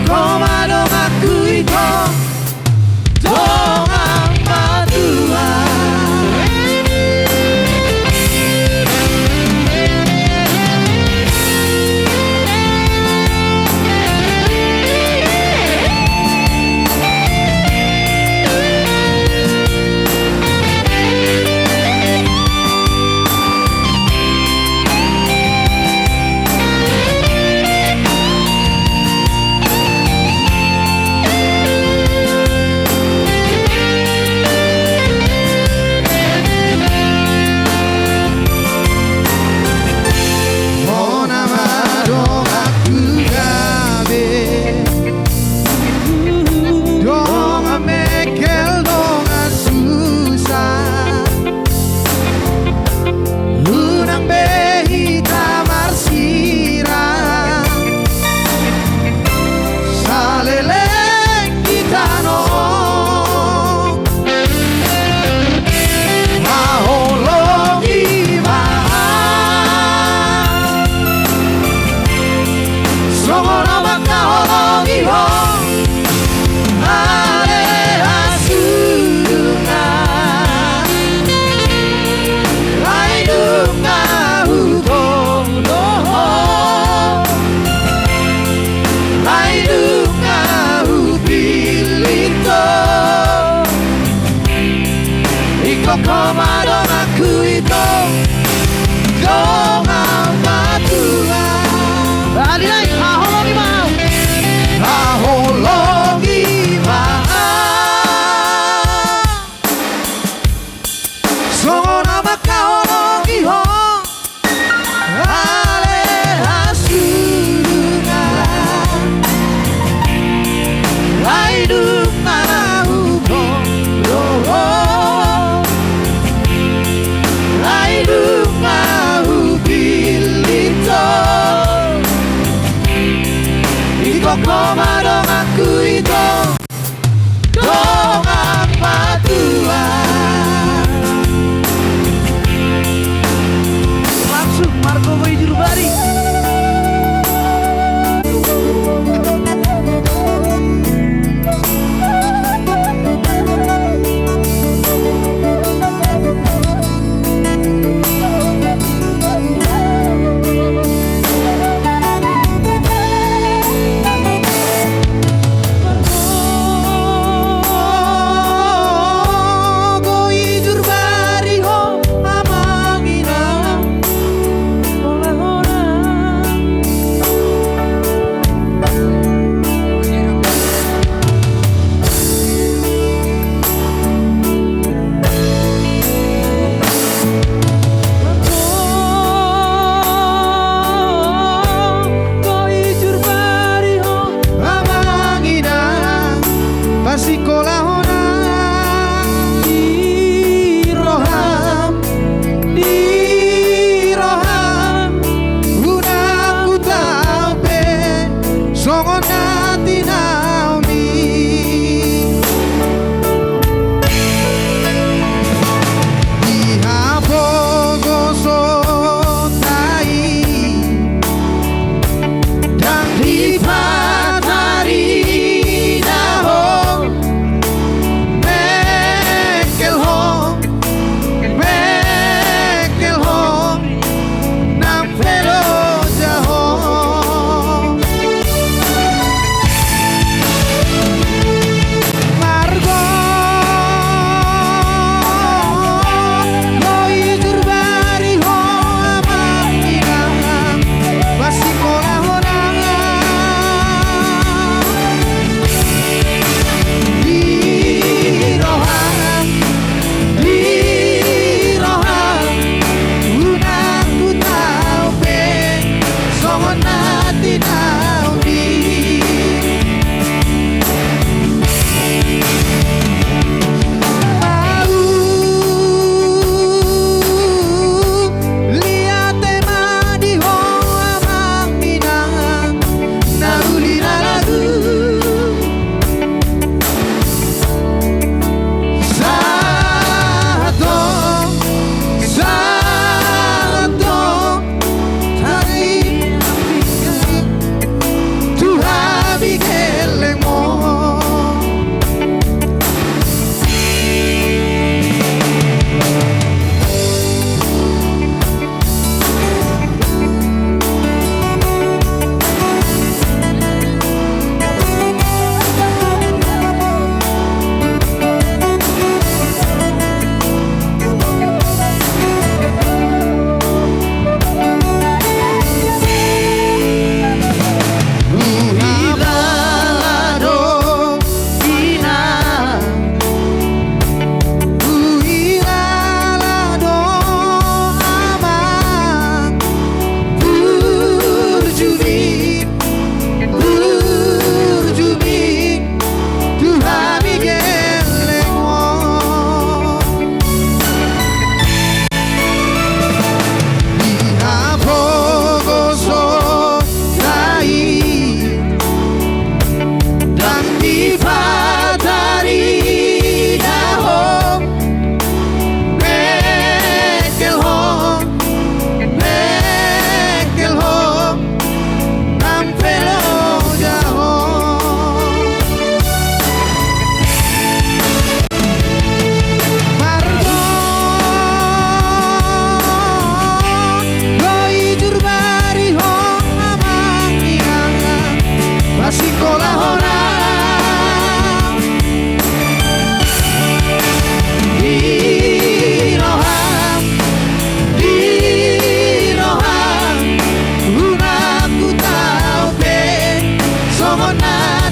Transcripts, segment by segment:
koma dong aku itu dong berdua. Koma dong aku itu dong berdua. Balik lagi, ahologi mau, ahologi mau. Songo nama kahologi ho, ale hasurunga, laidung nahu doho. Koma dong aku itu dong berdua. Langsung Marco Boy Jurbari.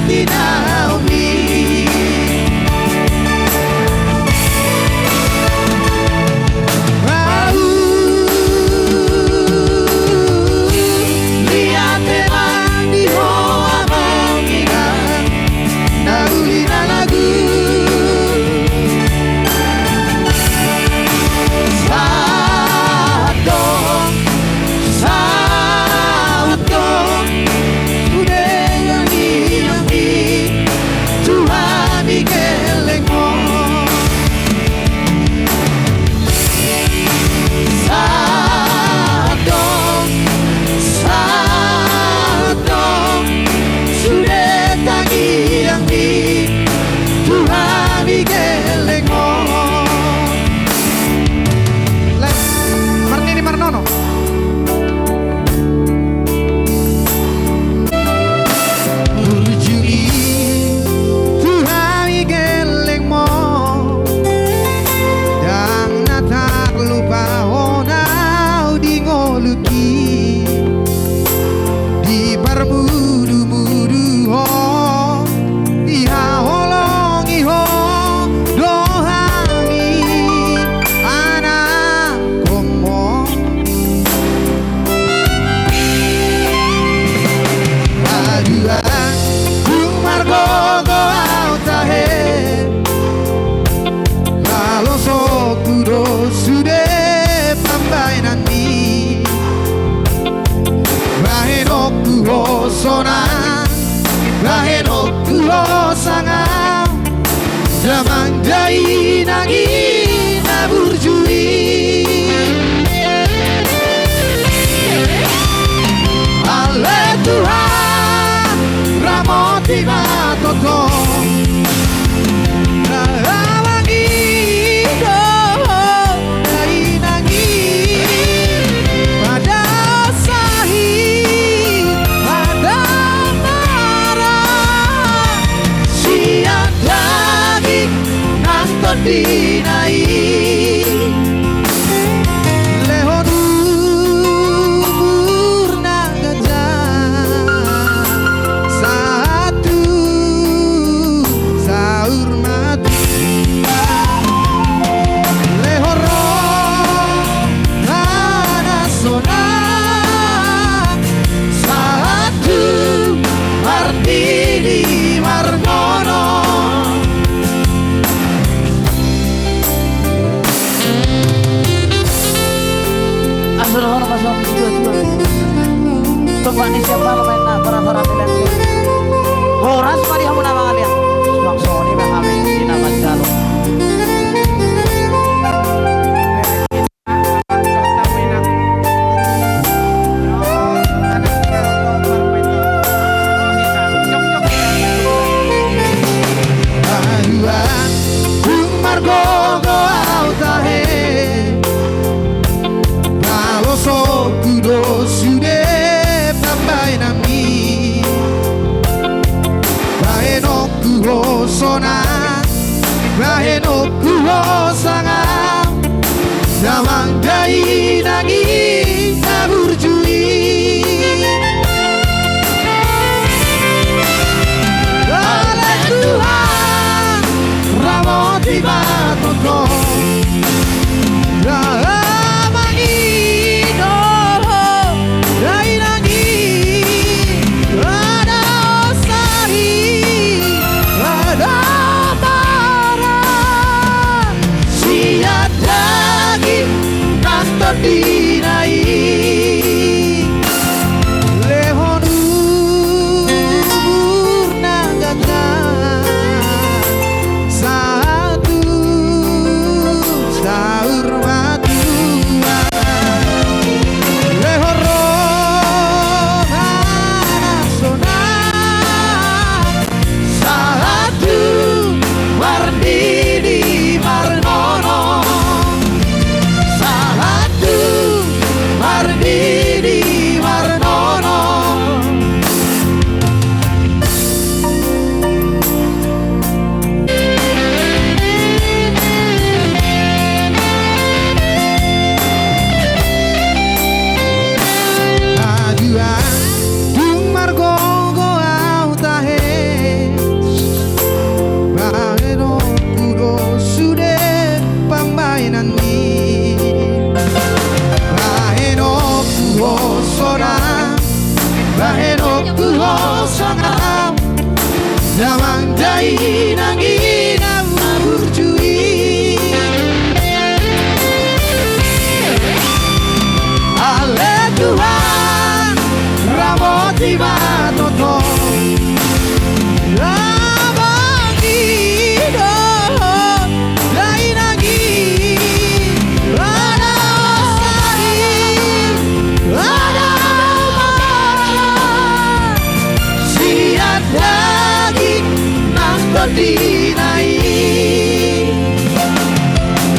tinaumi. Lihat teman di hoa mengingat naulina lagu. Damandai nagi naburjui. Ale Tuhan ramoti matoto rawangi do dai nagi pada sahi pada marah siada dinai lehonu murna gajah satu saur mati lehoro anasona satu arti margono. Asal pasal dua-dua. Coba nih siapa pemain para pilihan. Horas mari kamu nama kalian. Langsung ini kami di nama Jalur. Damandai nagi naburjui. Ale Tuhan ramoti matoto ramangi do dai nagi ada sahi ada marah siada dinai inang-ina burjui Ale Tuhan Ramoti matoto dinai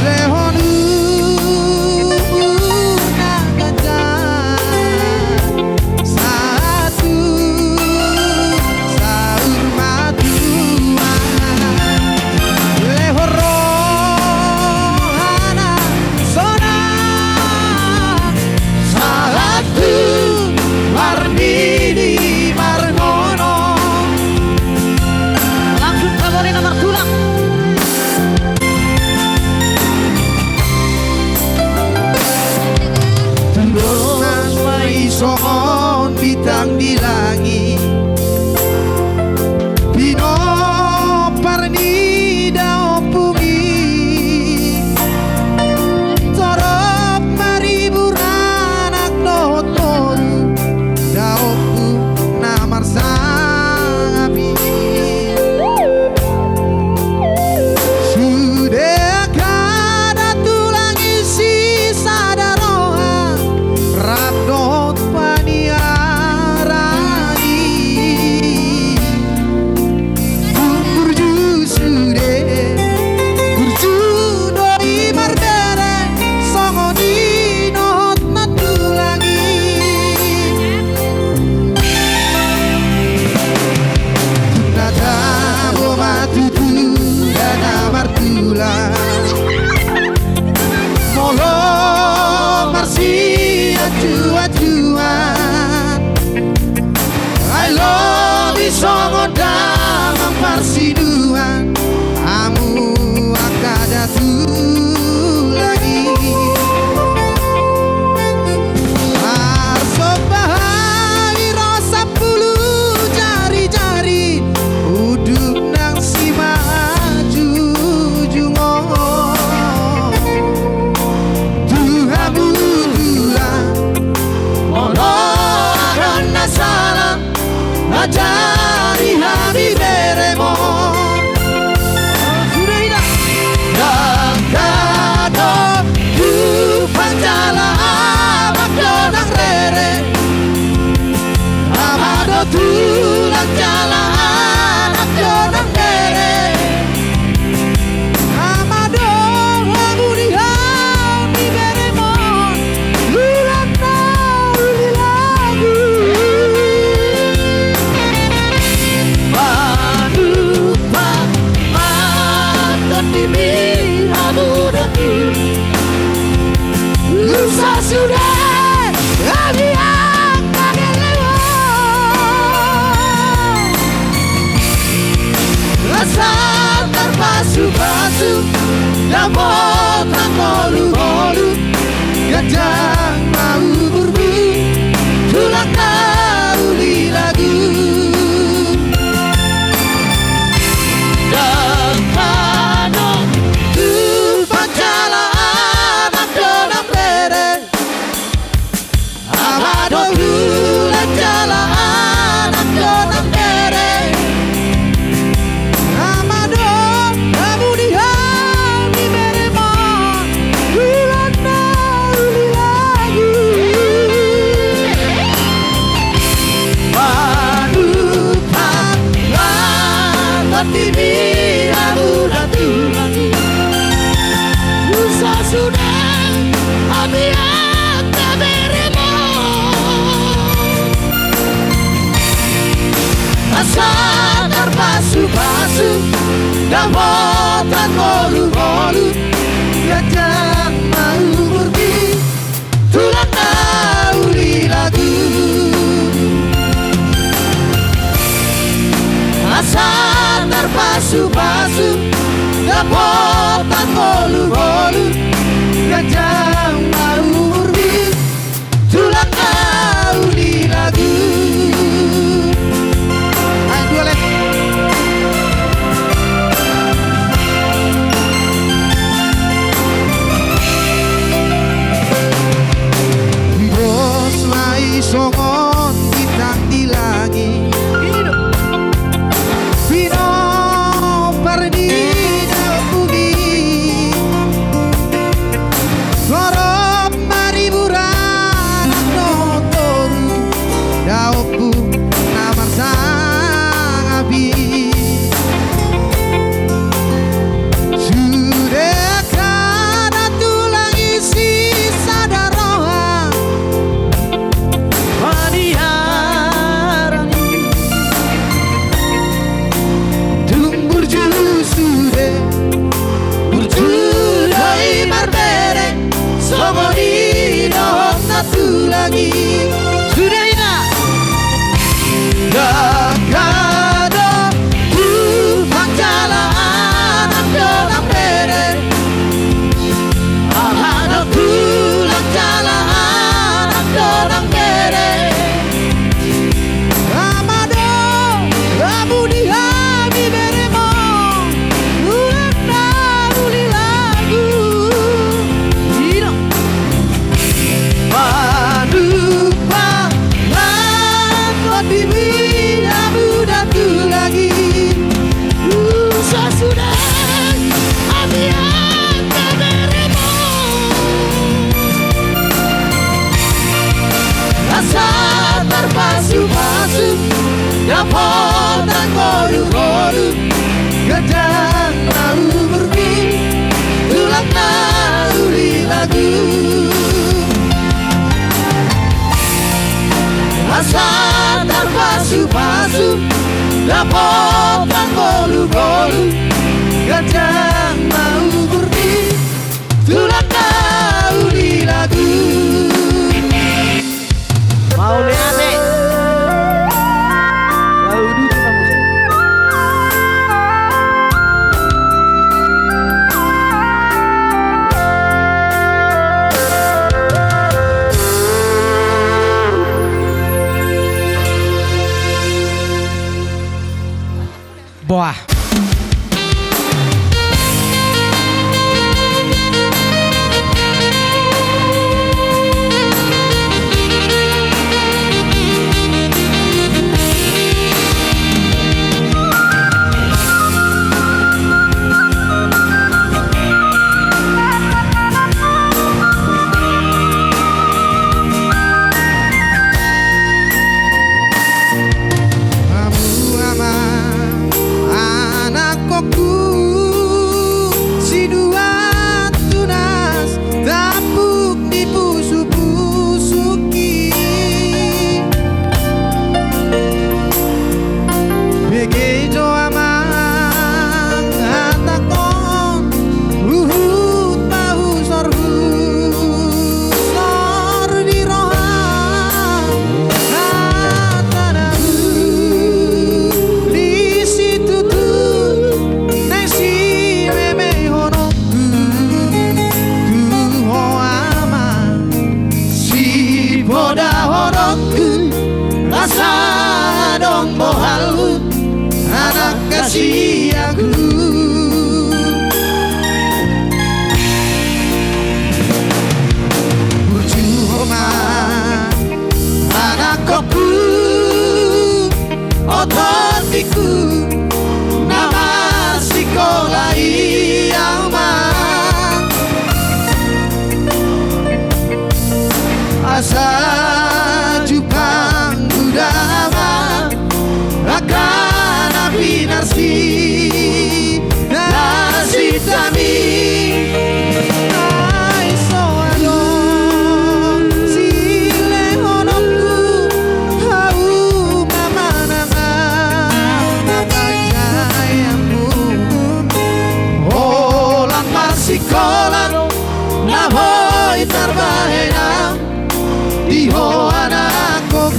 lehonu nagaja satu saur madua lehoro hana sona satu warnini margono nomor tulang terus maison bintang di langit Pino parni da opumi torop maribur anak notor da opu namar sangapi I love you songo damang parsiduan amu akadatu lagi arso bahari rosa pulu jari-jari uduk nang si maju jungo Tuhamu Tuhan salam ajari hami beremo dan kado tu panjala amak rere amado tu lang jala anak donang rere amado aguri hami beremo lulang na uli lagu Lusa sudah kami akan lewat rasa terpasu-pasu dan potong bolu-bolu gajah mau berburu tulang kauli lagu dan kano tu pancala anak donang rere amado bulan jala anak donang rere amado kamu di hati beremon bulan nauli lagi panutan lantar tibi ratu lagi lusa sudah kami akan beremon asa terpasu-pasu dan botan bolu-bolu gajah mau pergi tulang nauli lagu asa terpasu-pasu dan botan bolu-bolu gajah mau pergi tulang nauli lagu. Ayo dua lagi. lagi. Sudah ina Gagado Kupang jalan Dorang bere Ahado pulang jalan Dorang bere Amado Abu dihami beremo Ulang uli lagu Ina Manupa Langkot bibi muda tu lagi Sesudah Abian beremo Rasa terpasu-pasu Dapotan koru-koru Gedang lalu pergi Tulang naluri lagu Rasa terpasu-pasu Dapotan koru-koru Gedang mau pergi Tulang naluri lagu Mau lihat deh Lalu duduk kamu saya Boah kasih aku Burjuhoma anak koku ototiku nama sekolah iama asa Jepang budama akan api narsi nasi tami ai soano sile honokku hau mama nama jayamu olan masih kolan nahoi terbahena diho anakku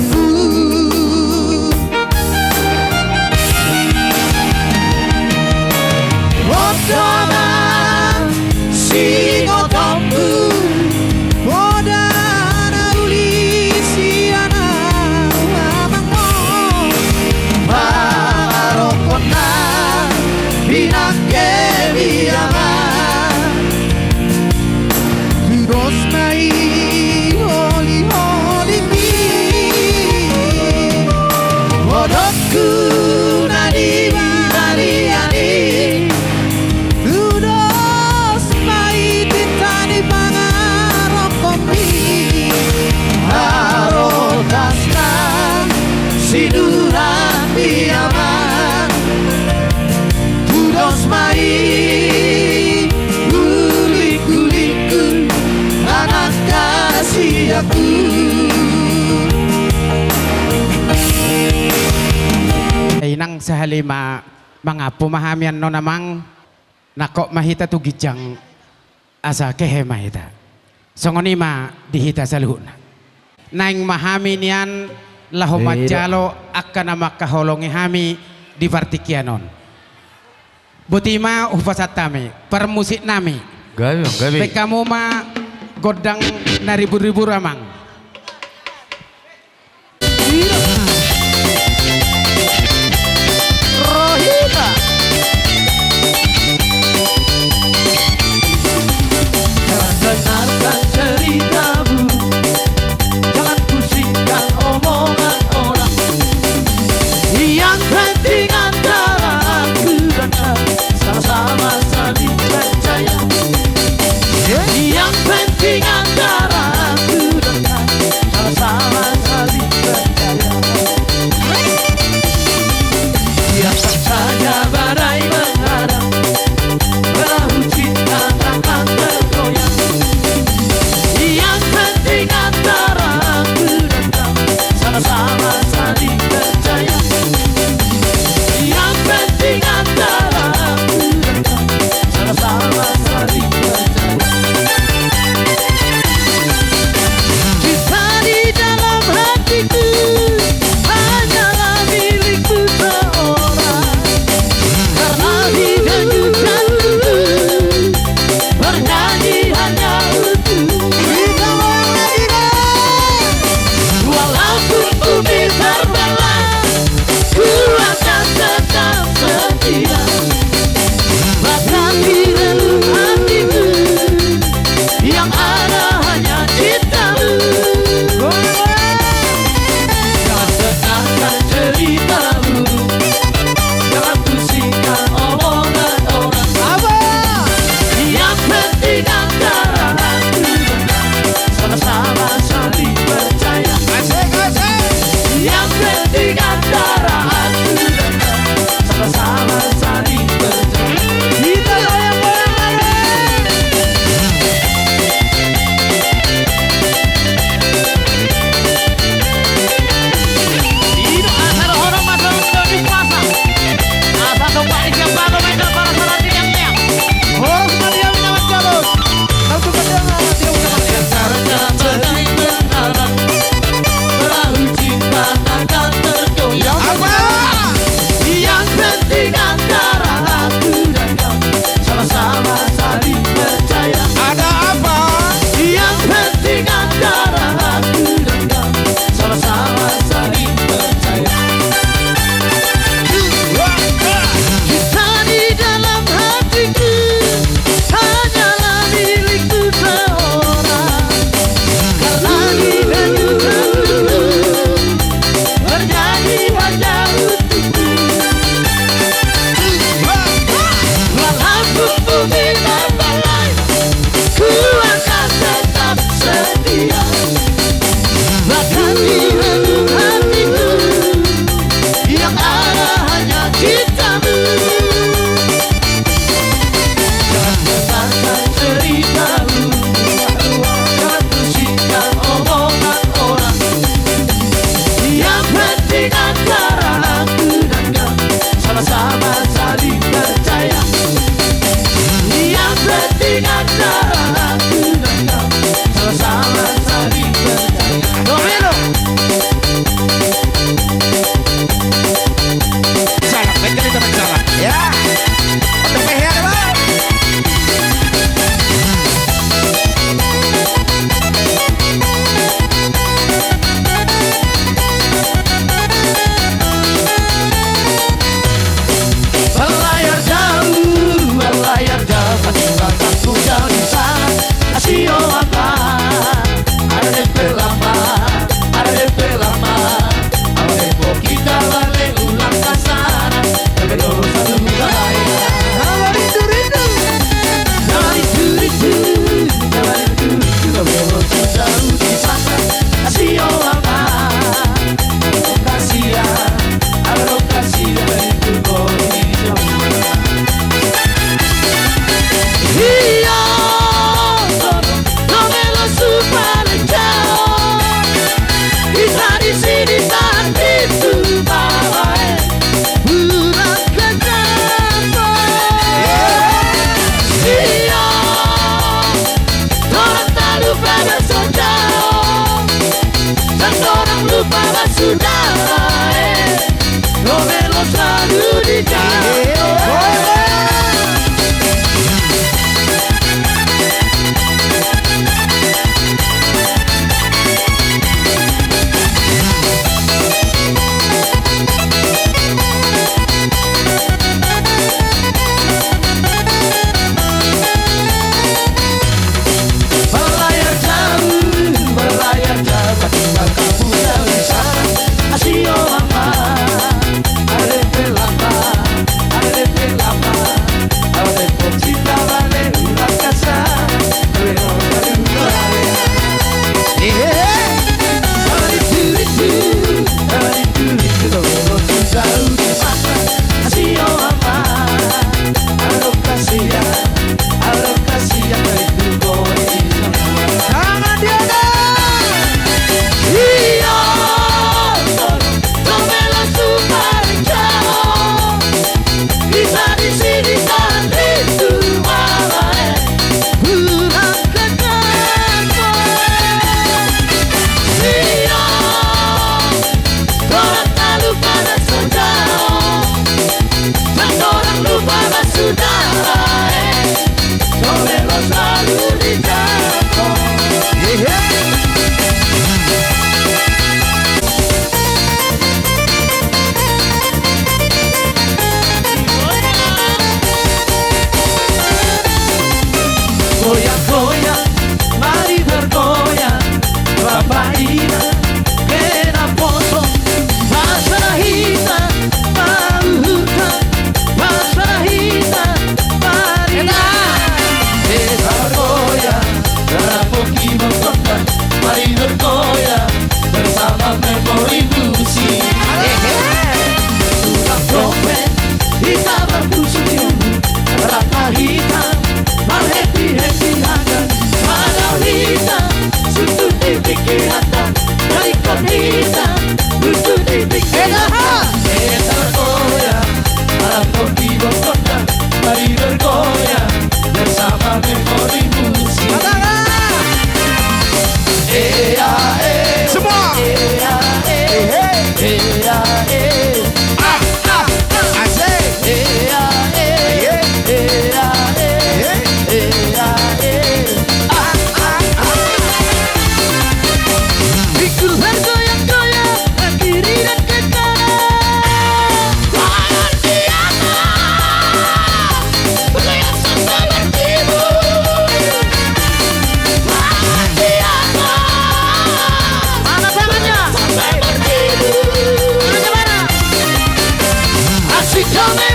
Dona singo tombu Bodana ulisiana Mamangmo Marokona Binake biyama Kudos mai Holi holi mi Bodokku nadi mariani Siduran biaman Kudos mai Kulik-kulikku Anak kasih aku Inang sahalima mga pumahamian no namang nako mahita tu gijang asa kehe mahita. Songonima dihita sa luhuna. naing mahami nian lahomat jalo akan makaholongi hami di partikianon. Butima ufasatami permusik nami. Gabi. Kamu ma godang na ribu-ribu ramang. Rohita. Jangan dengarkan ceritamu, jangan pusingkan omongan orang. Yang penting antara aku dan kamu sama-sama saling percaya. Yang penting antara aku dan kamu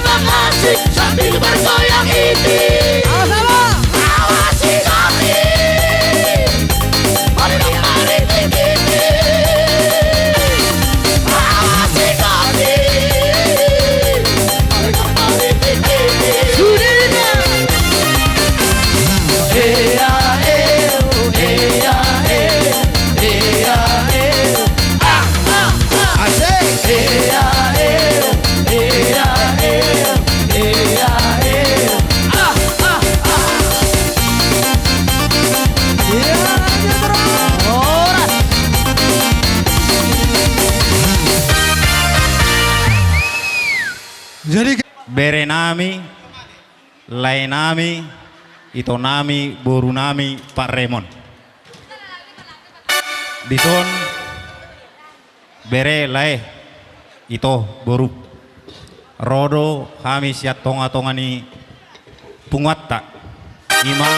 Terima kasih sambil bergoyang ini. Sama-sama. Awasi kami. Mari dong mari begini. Awasi kami. Mari dong mari begini. Sudirnya. Eya eya eya ah ah ah. Asik. Eya eya ah ah ah. Iya, lanjut terus. Horas. Jadi bere nami, lai nami, ito nami, boru nami, Pak Remon. Dison, bere lai, ito boru. Rodo kami siat tonga-tonga ni pungatta. Ima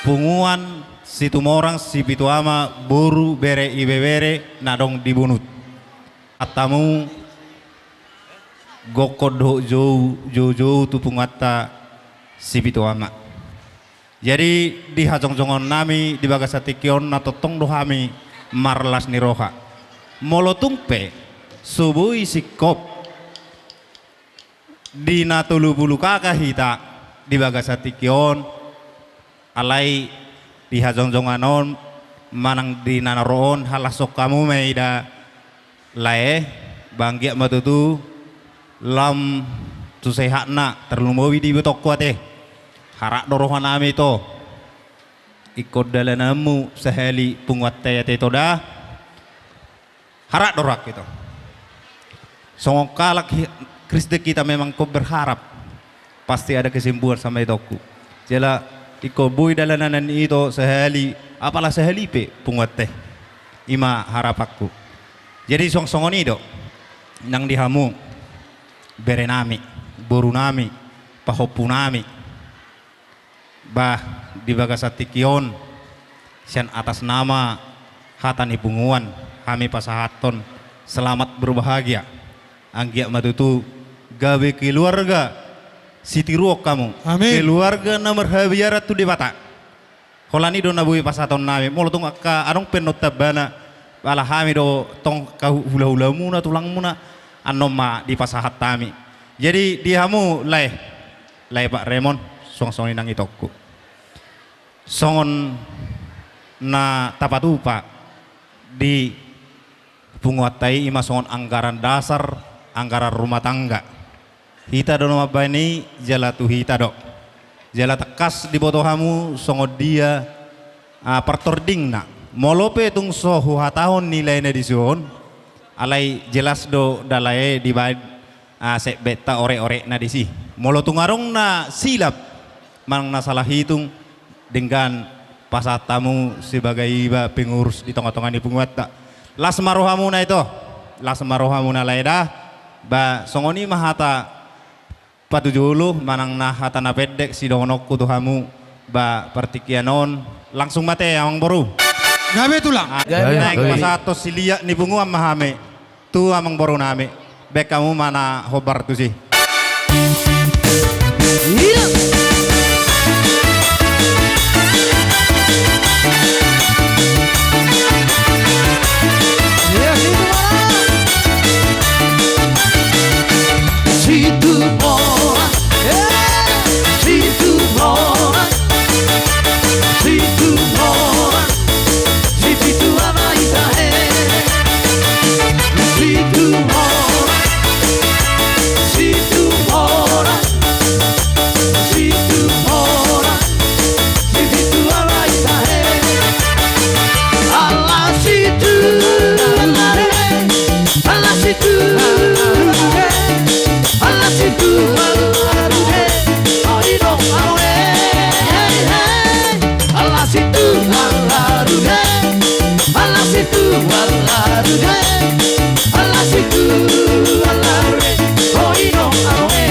punguan si tumorang si pituama boru bere ibe bere nadong dibunut. Atamu gokodo jauh tu pungatta si pituama. Jadi di hajong-jongon nami di bagasatikion na totong dohami marlas ni roha. Molotungpe subui sikop di natulu bulu kakak hita di bagasatikion alai di hajong-jonganon manang di nanaroon halasok kamu meida lae banggiak matutu lam tu sehat nak terlumawi di betok kuat harak dorohan nami to ikut dalanamu seheli punguat tayate to dah harak dorak gitu songok kalak Kristen kita memang kau berharap pasti ada kesembuhan sama itoku jela iko boy dalanan itu seheli apalah seheli pe punguat teh ima harapakku jadi song-songon itu nang dihamu berenami borunami pahopunami bah di bagasatikion sian atas nama hatan ipunguan kami pasahaton selamat berbahagia anggia matutu gawe keluarga siti ruok kamu Amin. keluarga nomor habiarat tu di bata holani do nabui pasahaton nami molotung akka anong penotabana ala hami do tong kau hula-hula muna tulang muna anoma di pasahat tami jadi dihamu lai Pak Remon song-songi nang itokku songon na tapatupa di punguatai ima songon anggaran dasar anggaran rumah tangga hita do nama bani jala tu hita do jala tekas di botohamu songon dia pertording na molope tung sohu hatahon nilainya di suon alai jelas do dalai di bad sek beta ore-ore na disi molo tungarong na silap mang na salah hitung dengan pasatamu sebagai iba pengurus di tengah-tengah ni penguat tak las marohamu na itu las marohamu na laida ba songoni mahata patujulu manang na hata na pedek si donokku tuhamu ba partikianon langsung mate amang boru gawe tulang. naik pasato silia ni bungu amahame tu amang boru name bek kamu mana hobar tu sih Iya. Iya, situ mana? Situ mana? Situ mana? Situ mana ita he? Situ mana? Situ mana? Situ mana? Situ mana ita he? Allah situ, Allah situ. Allah situ aluhe, oi dong aluhe, Allah situ aluhe, Allah situ aluhe, Allah situ aluhe, oi dong aluhe.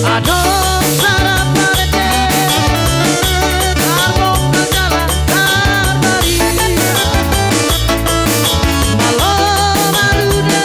Aduh sarapanete, karbon kejala karbari, malam alude.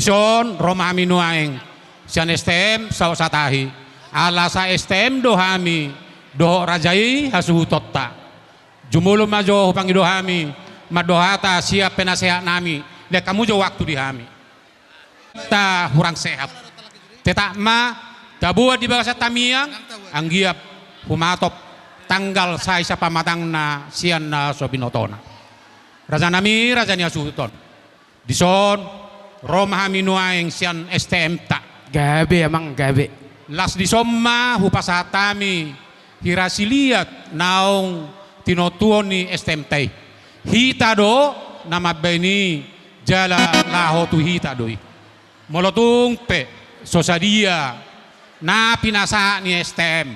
Dison Roma minuaeng sian STM sao satahi ala sa STM dohami doho rajai hasuhutotta jumulum majo hupangi dohami madohata siap penasehat nami le kamu jo waktu dihami ta kurang sehat tetak ma tabua di bawah tamiang anggiap humatop tanggal sai sapa matang na sian na sobinotona raja nami raja nia suhuton dison Roma minuaeng sian STM tak Gabe emang gabe. las di somma hupasatami hirasiliat naong tinotuon ni STM tai hita do nama beni jala laho tu hita doi molotung pe sosadia na pinasa ni STM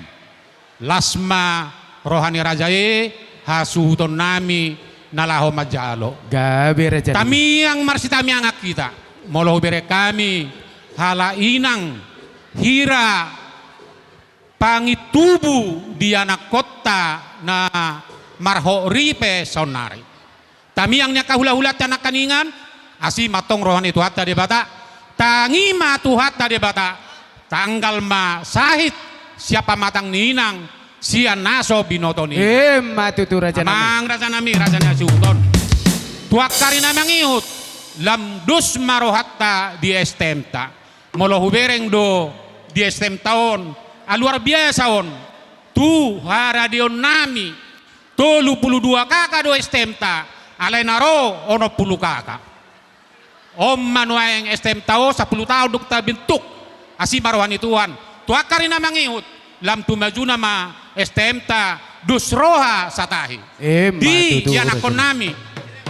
lasma rohani rajae hasuton nami nalaho majalo Gabe raja. tamiang marsi tamiang kita molo bere kami hala inang hira pangitubu di anak kota na marho ripe sonari tamiangnya kahula-hula anak kaningan asi matong rohani tu hatta debata tangi ma tu hatta debata tanggal ma sahit siapa matang ninang sian naso binotoni Matutu raja nami. mang raja nami raja nasi uton tuak karina mangihut lam dus marohatta di STM ta molo hubereng do di STM taon luar biasa on tu haradion nami tolu 22 kakak do STM ta alai naro ono 10 kakak om manuaeng STM tao 10 tahun duk ta bentuk asi marohani Tuhan tuak karina mangihut lam tu maju nama STM ta dus roha satahi di janakon nami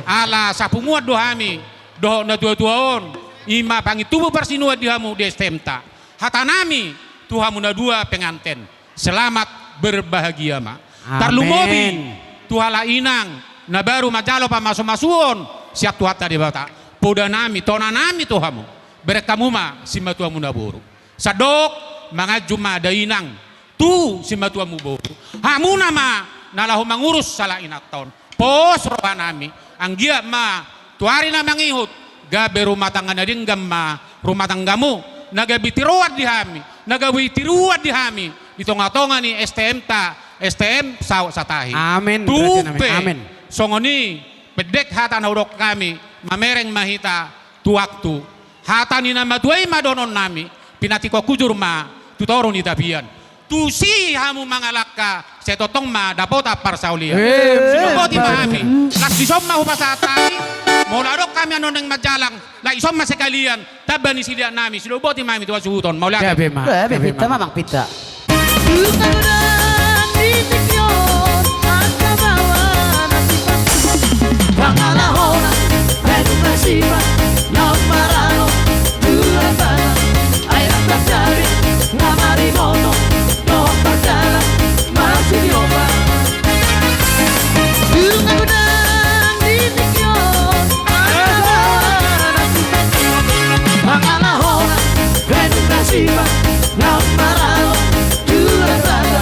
ala sapumuat dohami doh na tua-tuaon ima pangitubu persinuat dihamu di STM ta hata nami tuhamu na dua penganten selamat berbahagia ma tarlumobi tuhala inang na baru majalo pa maso-masuon siap tuhata di bata poda nami tona nami tuhamu berekamu ma simatuamu na buru sadok mga juma da inang tu simatuamu buru hamu nama nalahu mangurus salah inak taon pos roha nami anggia ma tuari na mangihut gabe rumah tangga na dinggam ma rumah tanggamu nagabi tiruat dihami nagawi tiruat dihami itonga-tonga ni STM ta STM saw satahi Amin tupe amin songoni pedek hata na urok kami mamereng mahita tu waktu hata ni nama tuai madonon nami pinatiko kujur ma tutorong ni tabian tu si hamu mangalaka setotong ma dapota parsaulia sinoboti mahami las disom ma hupasatay mauladok kami anoneng majalang la isom ma sekalian tabani sila nami sinoboti mahami tuwa suhuton maulaka Gabe ma. Gabe pita mamang pita. Pangalahona, educativa, los paranos, durasana, ay la placiavi, la marimono, los pasala, más idioma. Pangalahona, educativa, los paranos, durasana,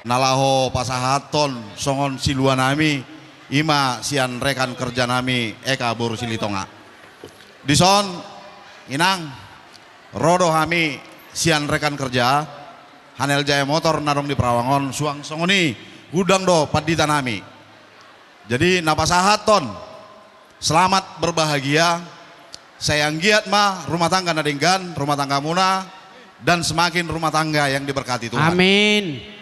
Nalaho pasahaton songon siluan nami ima sian rekan kerja nami Eka Boru Silitonga. Dison inang rodo kami sian rekan kerja Hanel Jaya Motor narong di Perawangon suang songoni gudang do padita nami. Jadi napasahaton selamat berbahagia sayang giat mah rumah tangga nadenggan rumah tangga muna dan semakin rumah tangga yang diberkati Tuhan. Amin.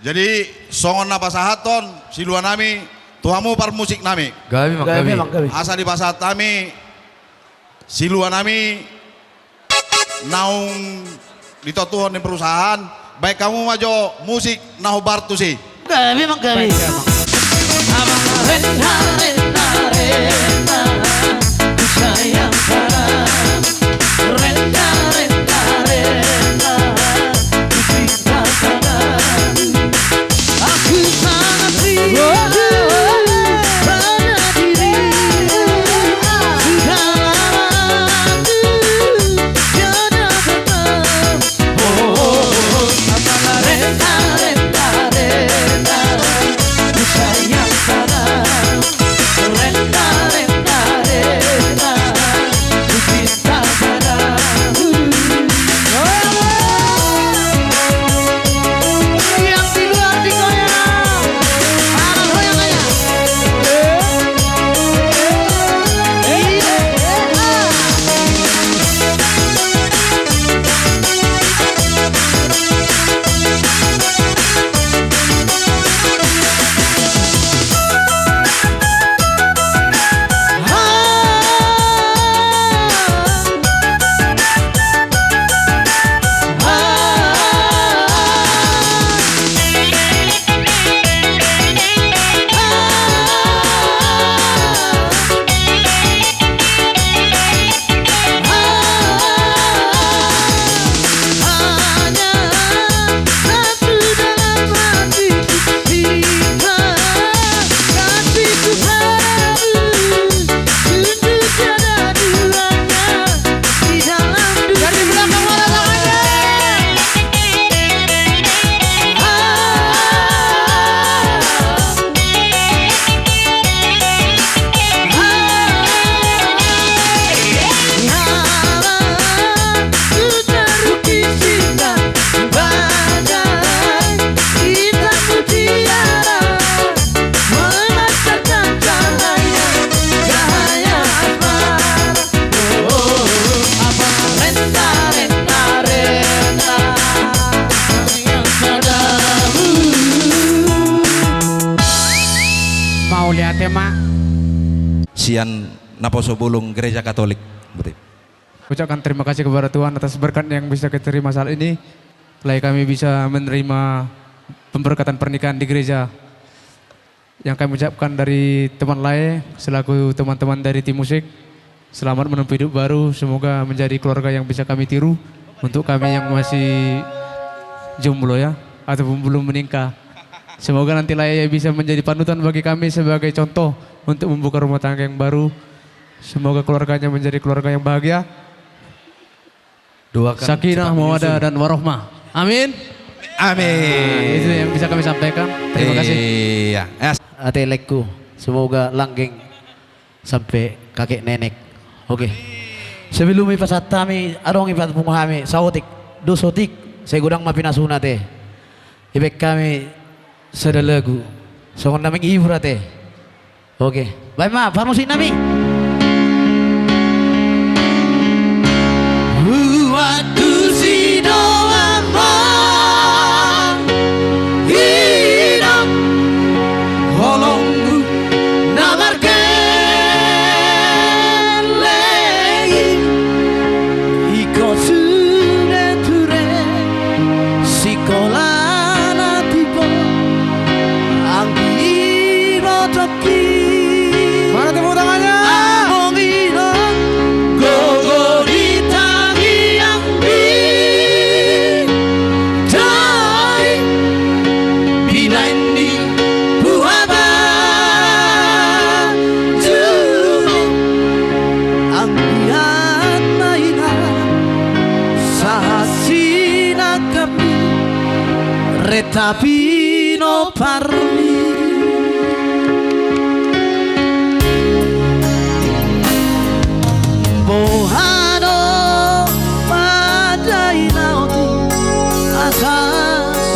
Jadi songon napasahaton siluan nami tuamu par musik nami. Gabi mak. Asa di pasat nami siluan nami naung ditotuhon di perusahaan baik kamu majo musik nahu bartu sih. Gabi mak gabi. Abang rena sayang sana rena cinta sana aku sangat rindu pada dirimu sudah lama tiada bertemu abang rena sayang sana rena cinta sana yang di luar digoyang anak goyang aja Mau lihat ya mak. Sian Naposo Bulung Gereja Katolik. Ucapkan terima kasih kepada Tuhan atas berkat yang bisa kita terima saat ini. Mulai kami bisa menerima pemberkatan pernikahan di gereja. Yang kami ucapkan dari teman lain selaku teman-teman dari tim musik. Selamat menempuh hidup baru. Semoga menjadi keluarga yang bisa kami tiru. Untuk kami yang masih jomblo ya, ataupun belum menikah. Semoga nanti Laya bisa menjadi panutan bagi kami sebagai contoh untuk membuka rumah tangga yang baru. Semoga keluarganya menjadi keluarga yang bahagia. Doakan Sakinah, mawaddah dan warohmah. Amin. Amin. Itu yang bisa kami sampaikan. Terima kasih. Iya. Atelekku, semoga langgeng sampai kakek nenek. Oke. Sebelum ipasat kami, arong ipat pungahami, sautik, dusotik, saya gudang mapinasuna teh. Ibek kami sudah lagu. Songon naming ibu rate. Oke. Baik ma, musik nami. Waktu si doang hidup holongku namarkan lagi iko sudah ture sikola natipo anggi botoki. Mana tepuk tangannya? Tapi no parli bohano pada inauti asa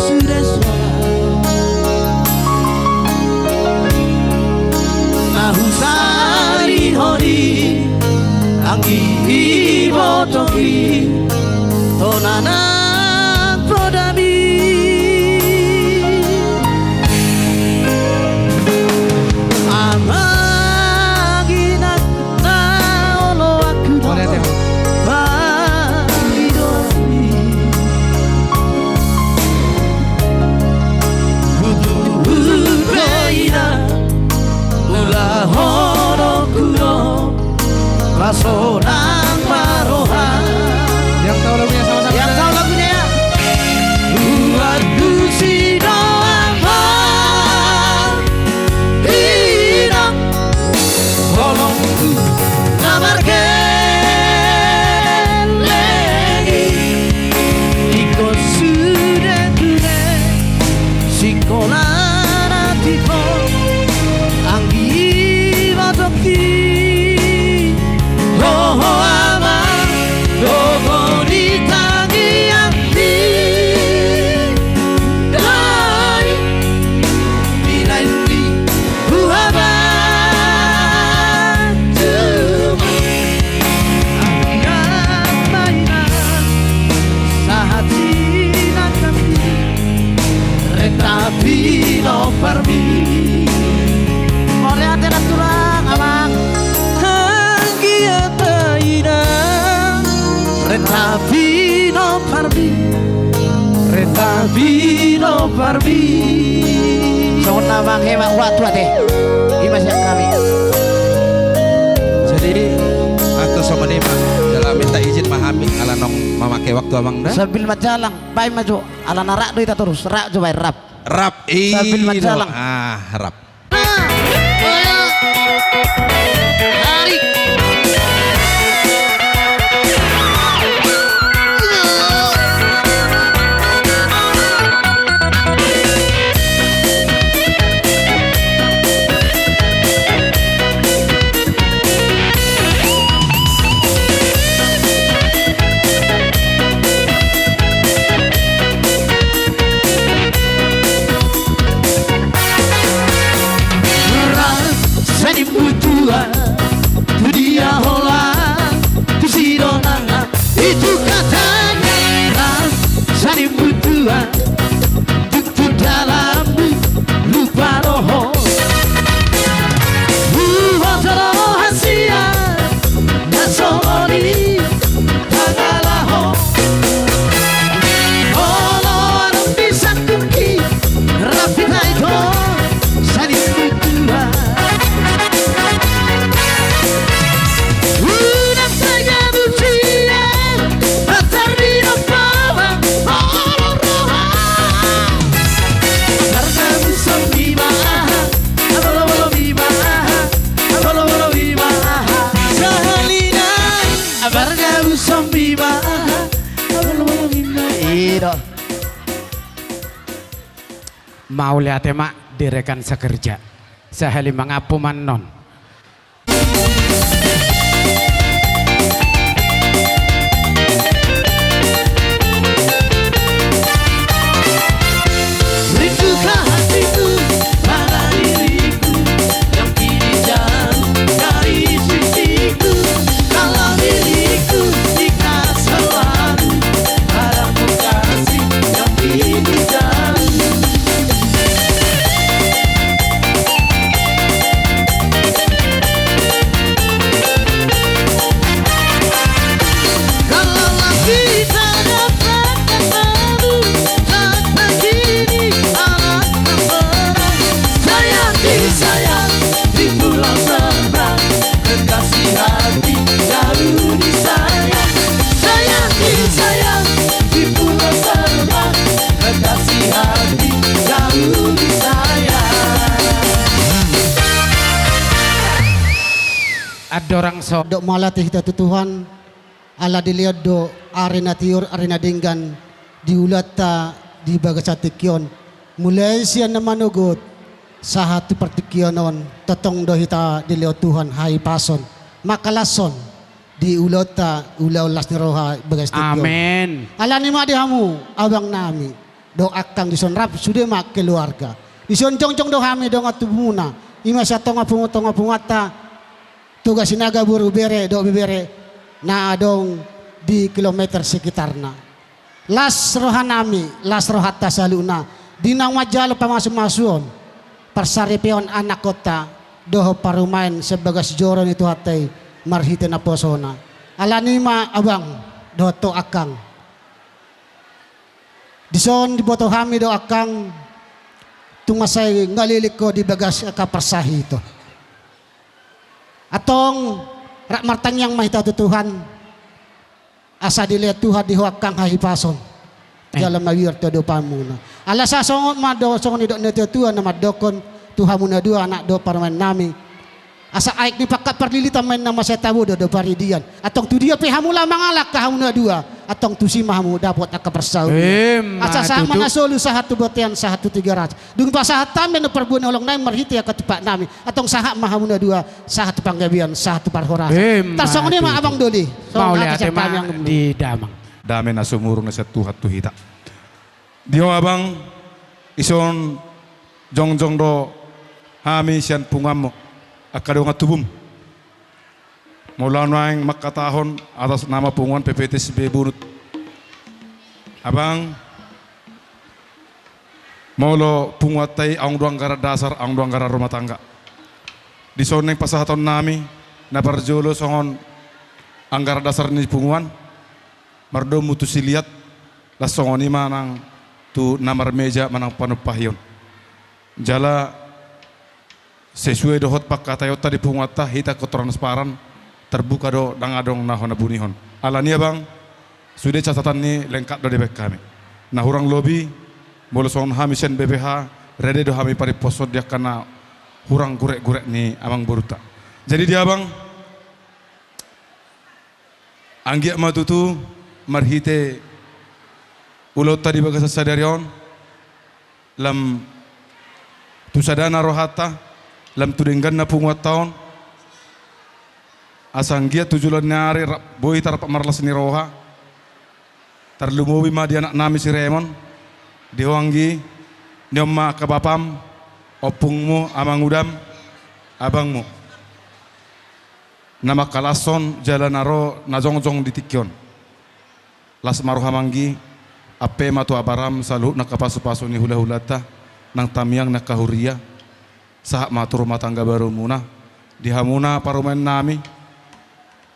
sureswa nahusari hori anggi botoki tonana prodami. Sonang maroha. Yang tahu lagunya sama-sama. Yang tahu lagunya ya. Waktu si doang hilang tolongku namarkan lagi iko sudah ture sikola natipo anggi batoki. Oh amar, dogo di tangi angti, dai bila ini buhaban cuma angkat mainan sahati nakami retapi no parmi. Oleh hati tulang abang. Retavino parbi Songon namang hewa waktu ate Ima siap kami. Jadi aku sama dia dalam minta izin mahami ala nong memakai waktu abang dah. Sambil majalang, baik maju. Ala narak kita terus, rak coba rap. Rap Sambil majalang. rap. Itu katanya saling butuhan Duduk dalam lupa roho Buat rohasia Nasoni Tagalaho Olo orang bisa kuki Rapita itu saling butuhan Udah saja bucian Atarino pawa Olo roha Karena bisa viva Abolo viva Abolo viva Sahalina Karena bisa viva Abolo viva Iro. Mau lihat mak direkan sekerja. Sahali mangapu manon. ada orang so Dok malatih kita Tuhan ala dilihat do arena tiur arena dinggan diulata di bagasatikyon mulai siya na manugot sa hati partikyonon tatong do hita dilihat Tuhan hai pason makalason di ulata ulaw-las ni roha bagasatikyon. amin Ala ni madihamu abang nami do akang dison rap sudah mak keluarga dison jong-jong do hami do ngatubuna ima sa tonga pungata tugas sinaga buru bere do bibere na adong di kilometer sekitarna las rohanami las rohatta saluna dinang majalo pamasum-masuon persaripion anak kota doho parumain sebagai sejoron itu hatai marhite na posona alanima abang do to akang dison diboto hami do akang tungasay ngalilik ko di bagas kapersahi ito atong rak martanyang mahita Tuhan asa dilihat Tuhan dihuakang hahipason dalam nawir to do pamuna ala sa songot mado songon idok neto Tuhan na madokon Tuhan muna dua anak do parman nami asa aik ni pakat perlilitan main nama saya tahu do paridian atong tu dia pihamula mangalak kahamuna dua atong tu si mahamu dapat nak persau asa sama na solu sahatu botian sahatu 300 dung pasahatam men perbuan olong nai marhiti ka tepak nami atong sahak mahamuna dua sahatu panggabian sahatu parhora tasong ni ma abang doli mau lihat di damang dame na sumurong na sa tuhat tuhita dio abang ison jongjong do hami sian pungamo akado nga tubum mula naing makatahon atas nama punguan PPTSB Bunut abang maulo punguatay ang duang gara dasar ang duang gara rumah tangga di soneng pasahaton nami na parjolo songon ang gara dasar ni punguan mardo mutusiliat la songon ni manang tu namar meja manang panupahyon jala sesuai dohot pakatayota di punguata hita ko transparan terbuka do dangadong nahon na bunihon alania bang sudah catatan ni lengkap do debek kami nah hurang lobi bolo son hamisen BPH rede do hami pari posod dia kana hurang gurek-gurek ni abang boruta jadi dia bang anggia matutu marhite ulot tadi bagasa sadarion lam tusadana rohata lam tudenggan na punguat taon asang gia tujulan nyari boy tarap marlas ni roha tarlumuwi ma di anak nami si Raymond diwangi nyoma kabapam opungmu amang udam abangmu nama kalason jalan naro najong-jong di tikyon las maruha manggi ape matu abaram salu nakapasu-pasu ni hula-hulata nang tamiang nakahuria sahak matu rumah tangga baru muna dihamuna parumen nami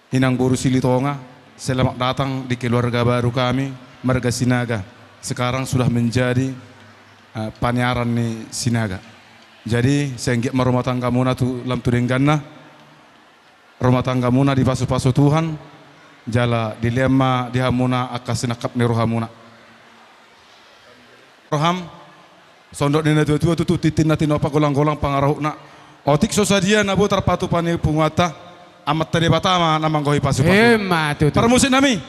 Inang Boru Silitonga, selamat datang di keluarga baru kami, Marga Sinaga. Sekarang sudah menjadi panyaran nih Sinaga. Jadi saya nggak rumah tangga muna tu lam tudengganna, rumah tangga muna di pasu-pasu Tuhan, jala dilema dihamuna akas nakap ni rohamuna. Roham, sondok nina tua-tua tu titin natin apa golang-golang pangarahuna. Otik sosadia nabu terpatu pani punguata. Amat tadi batama namang gohi pasu-pasu. Permusit nami.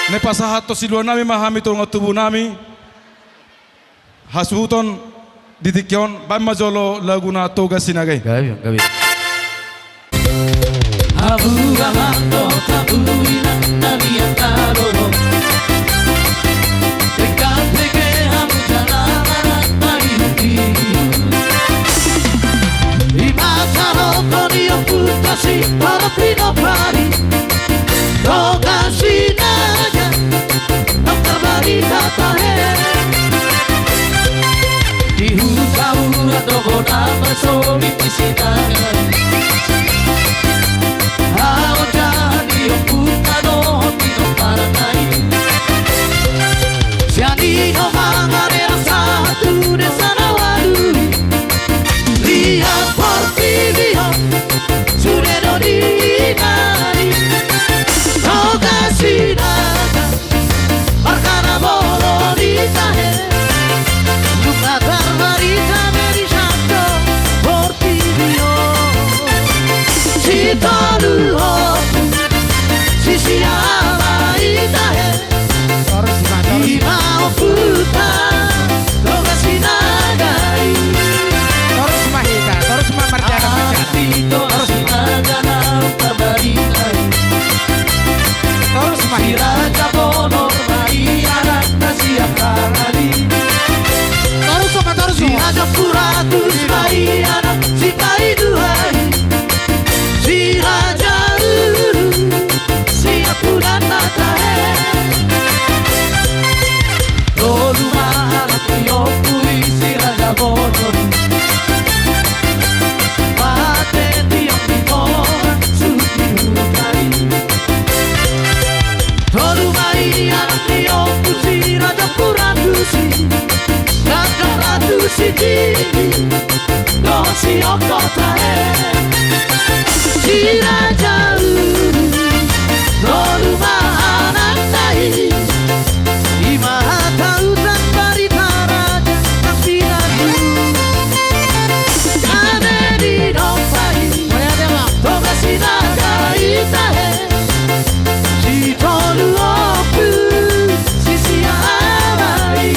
Ne pasahato silua nami mahami tulunga tubuh nami. Hasuton ditikyon bam majolo laguna toga sinagai. Gabi. Abu Ramando tabuina nabia taroro. Pecante que hamu janana marihuti. Imasaro konio putasi para prino pari. Toga sinaga Dokter barita tahe. Dihusaura dogoda bersoni pisitaga. Ao jadi putano tino para nai. sendiri Dosi okotae Jira jauh Doruma anaktai Ima tahu tanpa ditara Jangkang pinatu Kane di nompai Toga sinaga itahe Jitolu oku Sisi amai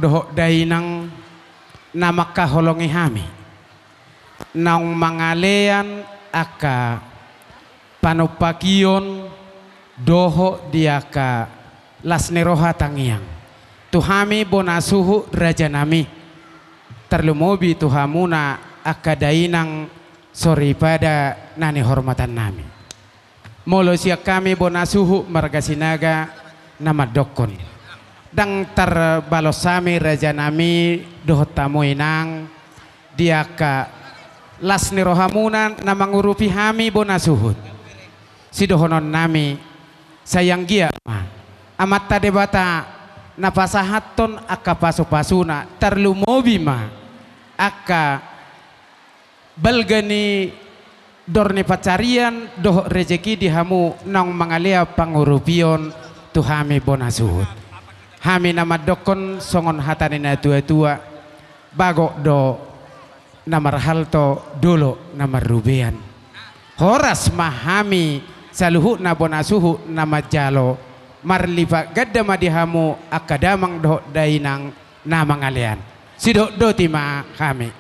doho dainang nama kaholongi hami naung mangalean aka panupakion doho diaka lasneroha tangiang tuhami bonasuhu raja nami terlumobi tuhamuna aka dainang sori pada nani hormatan nami molo siak kami bonasuhu margasinaga nama dokon dang terbalosami raja nami doho tamu inang diaka lasni rohamunan na mangurupi hami bonasuhut si dohonon nami sayang gia amat tade bata na pasahaton aka pasu-pasuna terlumobi ma aka balgani dorni pacarian doho rezeki dihamu nang mangalia pangurupion tuhami bonasuhut hami nama dokon songon hatanina tua-tua bagok do namar halto dulu namar rubean horas mahami saluhu na bonasuhu nama jalo marlipa gadda madihamu akadamang do dainang namang alian sido do tima kami